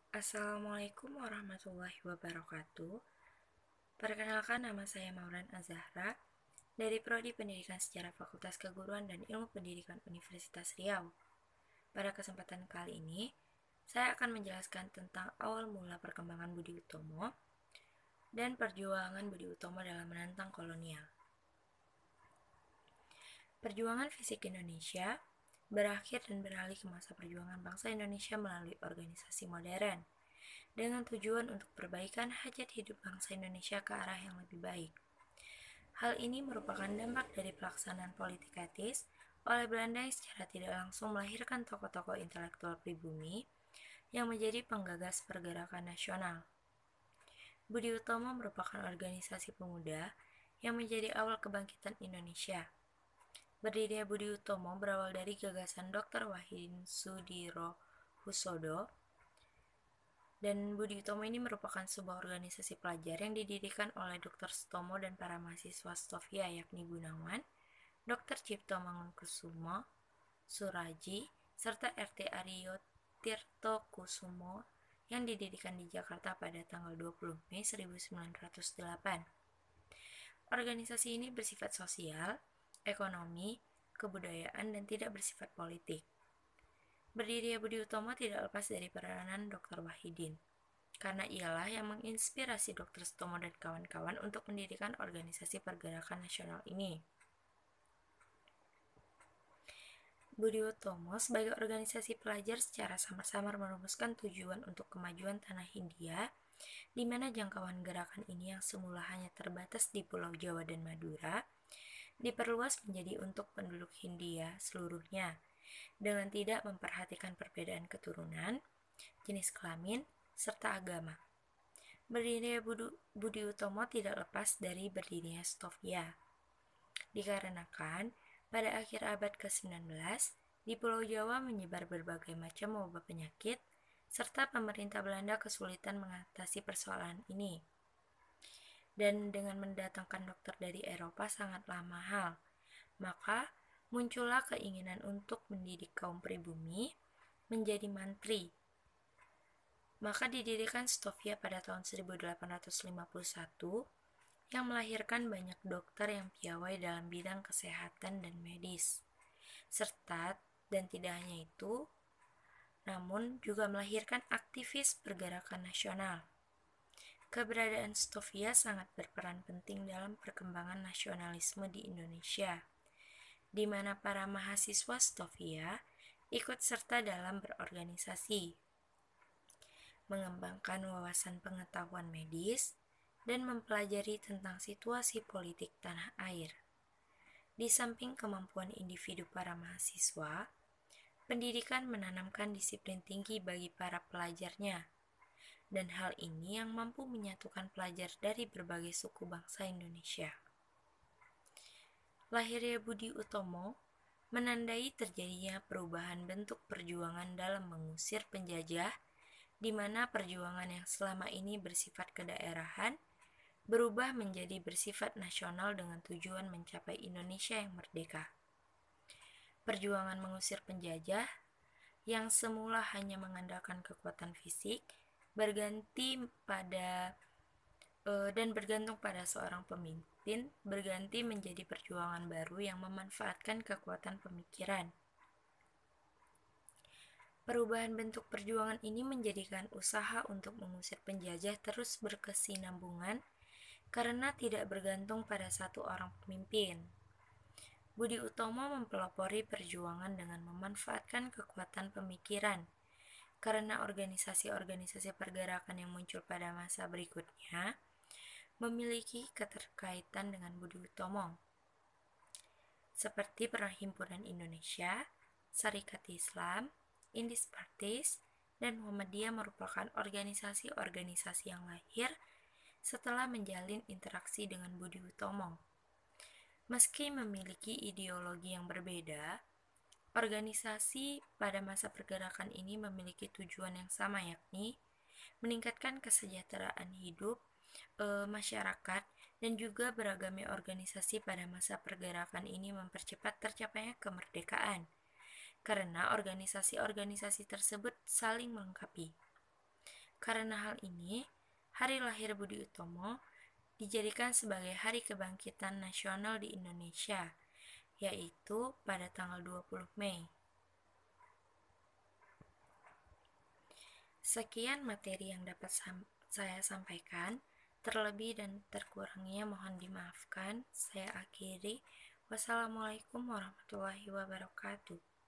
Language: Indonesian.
Assalamualaikum warahmatullahi wabarakatuh. Perkenalkan, nama saya Maulan Azahra dari Prodi Pendidikan Sejarah Fakultas Keguruan dan Ilmu Pendidikan Universitas Riau. Pada kesempatan kali ini, saya akan menjelaskan tentang awal mula perkembangan Budi Utomo dan perjuangan Budi Utomo dalam menantang kolonial. Perjuangan fisik Indonesia berakhir dan beralih ke masa perjuangan bangsa Indonesia melalui organisasi modern dengan tujuan untuk perbaikan hajat hidup bangsa Indonesia ke arah yang lebih baik. Hal ini merupakan dampak dari pelaksanaan politik etis oleh Belanda yang secara tidak langsung melahirkan tokoh-tokoh intelektual pribumi yang menjadi penggagas pergerakan nasional. Budi Utomo merupakan organisasi pemuda yang menjadi awal kebangkitan Indonesia. Berdirinya Budi Utomo berawal dari gagasan Dr. Wahidin Sudirohusodo, dan Budi Utomo ini merupakan sebuah organisasi pelajar yang didirikan oleh Dr. Sutomo dan para mahasiswa Stovia, yakni Gunawan, Dr. Cipto Mangunkusumo, Suraji, serta RT Aryo Tirto Kusumo yang didirikan di Jakarta pada tanggal 20 Mei 1908. Organisasi ini bersifat sosial, ekonomi, kebudayaan, dan tidak bersifat politik. Berdirinya Budi Utomo tidak lepas dari peranan Dr. Wahidin, karena ialah yang menginspirasi Dr. Sutomo dan kawan-kawan untuk mendirikan organisasi pergerakan nasional ini. Budi Utomo sebagai organisasi pelajar secara samar-samar merumuskan tujuan untuk kemajuan tanah Hindia, di mana jangkauan gerakan ini yang semula hanya terbatas di Pulau Jawa dan Madura, diperluas menjadi untuk penduduk Hindia seluruhnya, dengan tidak memperhatikan perbedaan keturunan, jenis kelamin, serta agama. Berdirinya Budi Utomo tidak lepas dari berdirinya Stovia, dikarenakan pada akhir abad ke-19 di Pulau Jawa menyebar berbagai macam wabah penyakit, serta pemerintah Belanda kesulitan mengatasi persoalan ini. Dan dengan mendatangkan dokter dari Eropa sangatlah mahal, maka muncullah keinginan untuk mendidik kaum pribumi menjadi mantri. Maka didirikan Stovia pada tahun 1851 yang melahirkan banyak dokter yang piawai dalam bidang kesehatan dan medis. Serta, dan tidak hanya itu, namun juga melahirkan aktivis pergerakan nasional. Keberadaan Stovia sangat berperan penting dalam perkembangan nasionalisme di Indonesia, di mana para mahasiswa Stovia ikut serta dalam berorganisasi, mengembangkan wawasan pengetahuan medis, dan mempelajari tentang situasi politik tanah air. Di samping kemampuan individu para mahasiswa, pendidikan menanamkan disiplin tinggi bagi para pelajarnya, dan hal ini yang mampu menyatukan pelajar dari berbagai suku bangsa Indonesia. Lahirnya Budi Utomo menandai terjadinya perubahan bentuk perjuangan dalam mengusir penjajah, di mana perjuangan yang selama ini bersifat kedaerahan berubah menjadi bersifat nasional dengan tujuan mencapai Indonesia yang merdeka. Perjuangan mengusir penjajah yang semula hanya mengandalkan kekuatan fisik bergantung pada seorang pemimpin berganti menjadi perjuangan baru yang memanfaatkan kekuatan pemikiran. Perubahan bentuk perjuangan ini menjadikan usaha untuk mengusir penjajah terus berkesinambungan karena tidak bergantung pada satu orang pemimpin. Budi Utomo mempelopori perjuangan dengan memanfaatkan kekuatan pemikiran, karena organisasi-organisasi pergerakan yang muncul pada masa berikutnya memiliki keterkaitan dengan Budi Utomo, seperti Perhimpunan Indonesia, Sarekat Islam, Indis Partis, dan Muhammadiyah merupakan organisasi-organisasi yang lahir setelah menjalin interaksi dengan Budi Utomo. Meski memiliki ideologi yang berbeda, organisasi pada masa pergerakan ini memiliki tujuan yang sama, yakni meningkatkan kesejahteraan hidup masyarakat, dan juga beragamnya organisasi pada masa pergerakan ini mempercepat tercapainya kemerdekaan, karena organisasi-organisasi tersebut saling melengkapi. Karena hal ini, hari lahir Budi Utomo dijadikan sebagai hari kebangkitan nasional di Indonesia, yaitu pada tanggal 20 Mei. Sekian materi yang dapat saya sampaikan. Terlebih dan terkurangnya mohon dimaafkan. Saya akhiri. Wassalamualaikum warahmatullahi wabarakatuh.